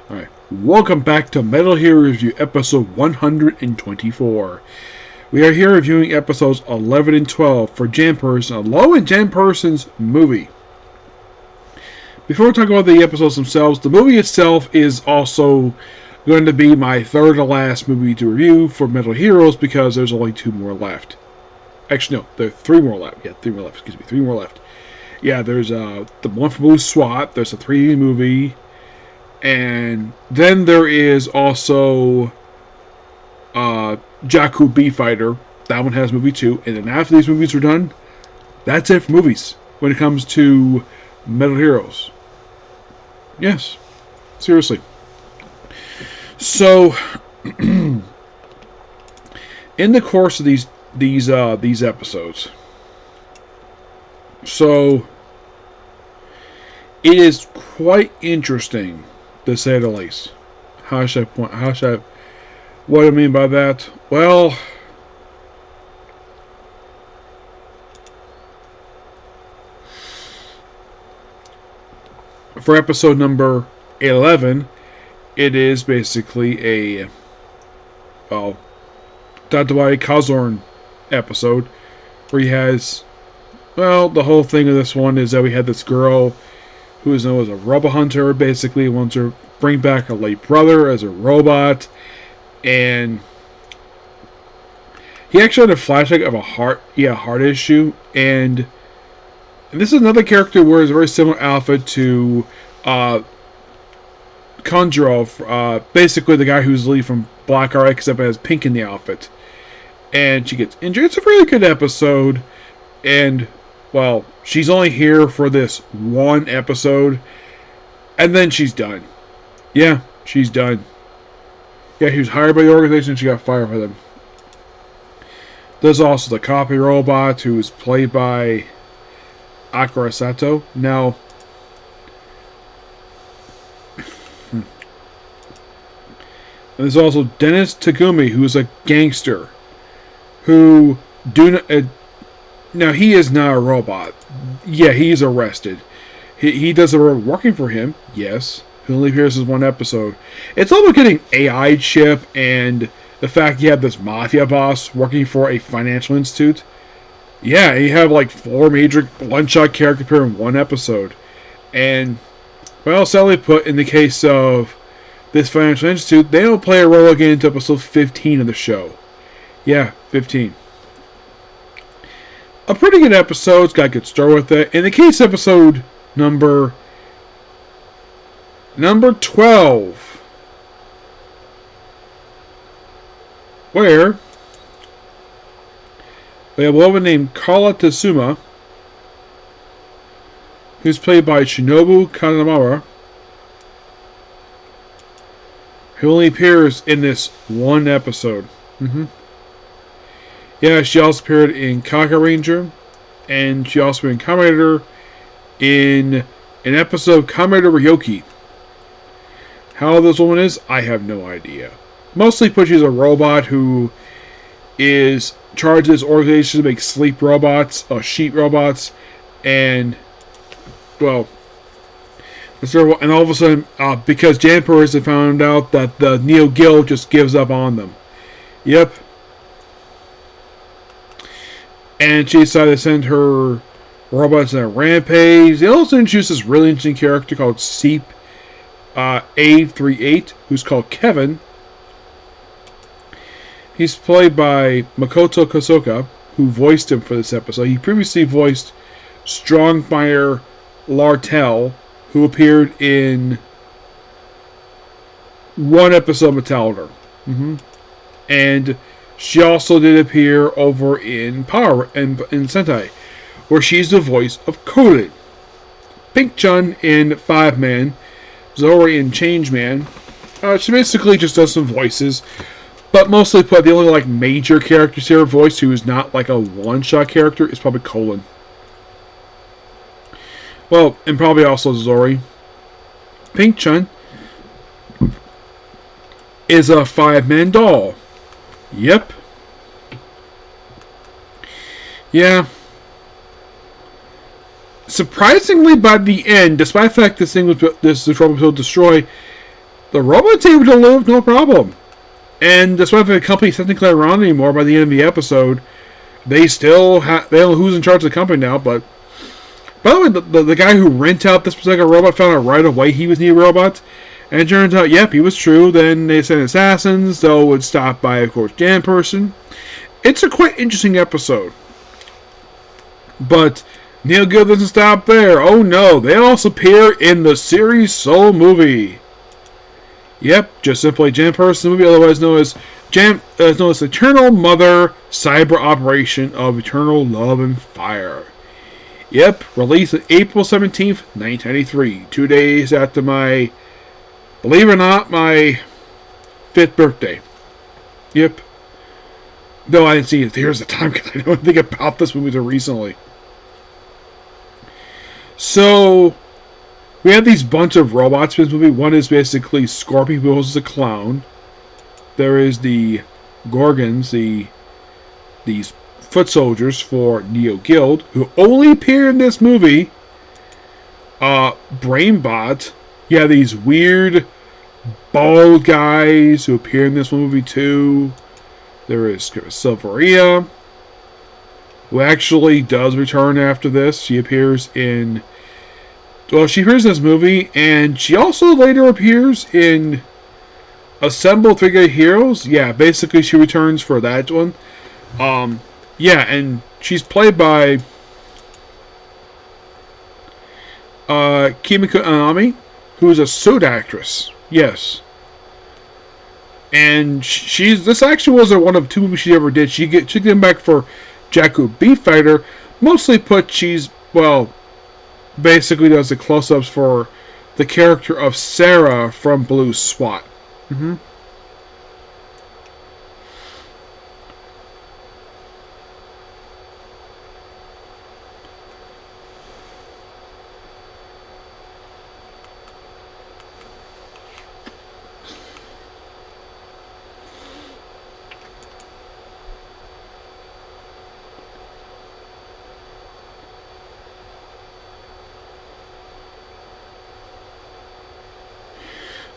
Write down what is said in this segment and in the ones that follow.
Alright, welcome back to Metal Hero Review episode 124. We are here reviewing episodes 11 and 12 for Janperson, along with Janperson's movie. Before we talk about the episodes themselves, the movie itself is also going to be my third to last movie to review for Metal Heroes because there's only two more left. Actually, no, there are three more left. Yeah, three more left. Excuse me, three more left. Yeah, there's the one from Blue SWAT, there's a 3D movie, and then there is also Jakku B Fighter. That one has movie 2. And then after these movies are done, that's it for movies when it comes to Metal Heroes. Yes. Seriously. So in the course of these episodes, so it is quite interesting, to say the least. What do I mean by that? Well, for episode number 11, it is basically a Tatawai Kazorn episode where he has, well, the whole thing of this one is that we had this girl who is known as a Robo Hunter, basically wants to bring back her late brother as a robot, and he actually had a flashback of a heart issue, and this is another character who wears a very similar outfit to Konjuro, basically the guy who's lead from Black RX, except it has pink in the outfit, and she gets injured. It's a really good episode, and well, she's only here for this one episode, and then she's done. Yeah, she's done. Yeah, she was hired by the organization and she got fired by them. There's also the copy robot who's played by Akira Sato. Now, and there's also Dennis Tagumi, who's a gangster who now he is not a robot. Yeah, he's arrested. He does a robot working for him. Yes. He only appears as one episode. It's all about getting AI chip and the fact you have this mafia boss working for a financial institute. Yeah, you have like 4 major one-shot characters appear in one episode. And, well, sadly put, in the case of this financial institute, they don't play a role again until episode 15 of the show. Yeah, 15. A pretty good episode. It's got a good story with it. In the case of episode number 12, where we have a woman named Kala Tatsuma, who's played by Shinobu Kanamara, who only appears in this one episode. Yeah, she also appeared in Kaka Ranger, and she also appeared in Kamen Rider in an episode of Kamen Rider Ryoki. How old this woman is, I have no idea. Mostly put she's a robot who is charged with this organization to make sleep robots, sheep robots, and, well, and all of a sudden, because Janperson found out that the Neo Guild just gives up on them. Yep. And she decided to send her robots on a rampage. They also introduced this really interesting character called Seep A38, who's called Kevin. He's played by Makoto Kosoka, who voiced him for this episode. He previously voiced Strongfire Lartel, who appeared in one episode of Metallica. And she also did appear over in Power and in Sentai, where she's the voice of Coden. Pink-Chun in 5-Man, Zori in Changeman. She basically just does some voices, but mostly put the only major characters here voiced who is not like a one-shot character is probably Colin. Well, and probably also Zori. Pink-Chun is a 5-man doll. Yep. Yeah. Surprisingly, by the end, despite the fact this robot was destroyed, the robots able to live no problem. And despite the company's technically around anymore by the end of the episode, they still they don't know who's in charge of the company now. But by the way, the guy who rented out this particular robot found out right away he was needing robots. And it turns out, yep, he was true. Then they sent assassins, though it's stopped by, of course, Janperson. It's a quite interesting episode. But Neil Gill doesn't stop there. Oh no, they also appear in the series Soul movie. Yep, just simply Janperson movie, otherwise known as Eternal Mother Cyber Operation of Eternal Love and Fire. Yep, released on April 17th, 1993. 2 days after my, believe it or not, my 5th birthday. Yep. Though I didn't see it theaters at the time because I don't think about this movie until recently. So, we have these bunch of robots in this movie. One is basically Scorpion, who is a clown. There is the Gorgons, these foot soldiers for Neo Guild, who only appear in this movie. Brainbot. You have these weird bald guys who appear in this movie too. There is Silveria, who actually does return after this. She appears in... Well, she appears in this movie, and she also later appears in Assemble Three Heroes. Yeah, basically she returns for that one. Yeah, and she's played by Kimiko Anami, who is a suit actress. Yes. And this actually was one of 2 movies she ever did. She came back for Jakku Beef Fighter. Mostly basically does the close-ups for the character of Sarah from Blue SWAT.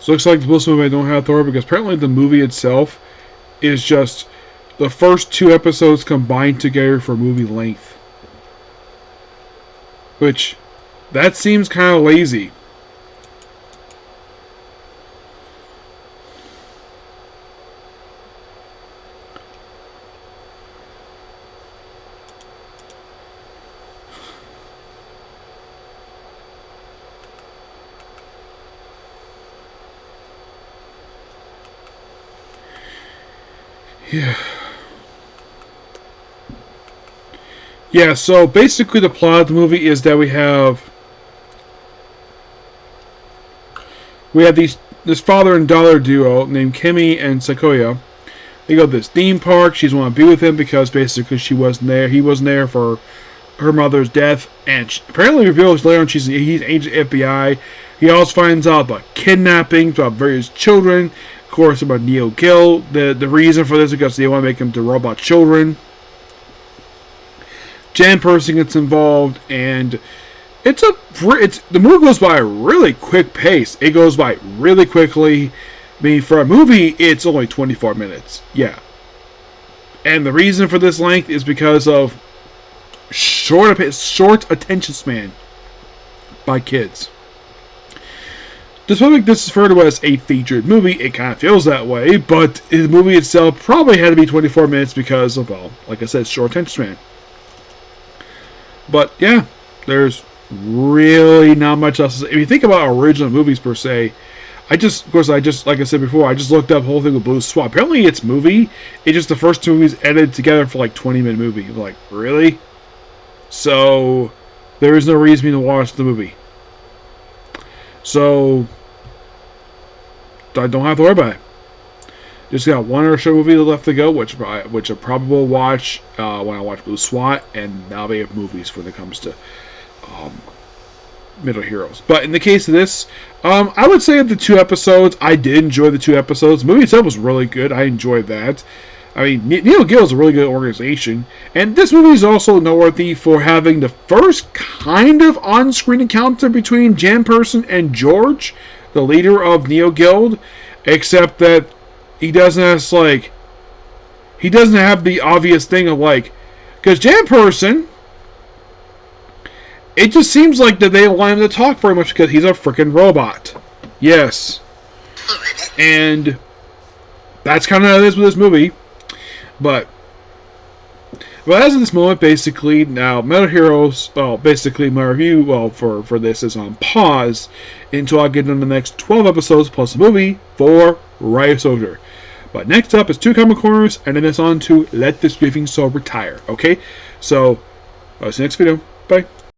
So it looks like this movie I don't have Thor because apparently the movie itself is just the first 2 episodes combined together for movie length. Which, that seems kind of lazy. Yeah. Yeah, so basically the plot of the movie is that we have this father and daughter duo named Kimi and Sakuya. They go to this theme park. She's want to be with him because basically he wasn't there for her mother's death, and apparently reveals later on he's agent FBI. He also finds out about kidnapping, about various children. Of course, about Neo Gill. The reason for this is because they want to make them to robot children. Janperson gets involved, and the movie goes by a really quick pace. It goes by really quickly. I mean, for a movie, it's only 24 minutes. Yeah. And the reason for this length is because of short attention span by kids. Despite this is referred to as a featured movie, it kind of feels that way, but the movie itself probably had to be 24 minutes because of, well, like I said, short attention span. But yeah, there's really not much else. If you think about original movies per se, like I said before, I just looked up the whole thing with Blue SWAT. Apparently it's movie. It's just the first 2 movies edited together for like 20-minute movie. I'm like, really? So there is no reason for me to watch the movie. So I don't have to worry about it. Just got one or two movies left to go, which I probably will watch when I watch Blue SWAT, and now they have movies when it comes to Middle Heroes. But in the case of this, I would say of the 2 episodes, I did enjoy the 2 episodes. The movie itself was really good. I enjoyed that. I mean, Neo Gill is a really good organization, and this movie is also noteworthy for having the first kind of on-screen encounter between Janperson and George. the leader of Neo Guild, except that he doesn't have, like, he doesn't have the obvious thing of, like, because Janperson, it just seems like that they want him to talk very much because he's a freaking robot. Yes. And that's kind of how it is with this movie. But as of this moment, basically, now Metal Heroes, well, basically my review, well, for this is on pause until I get on the next 12 episodes plus the movie for Riot Soldier. But next up is 2 Comic Corners, and then it's on to Let This Grieving Soul Retire. Okay? So, I'll see you next video. Bye.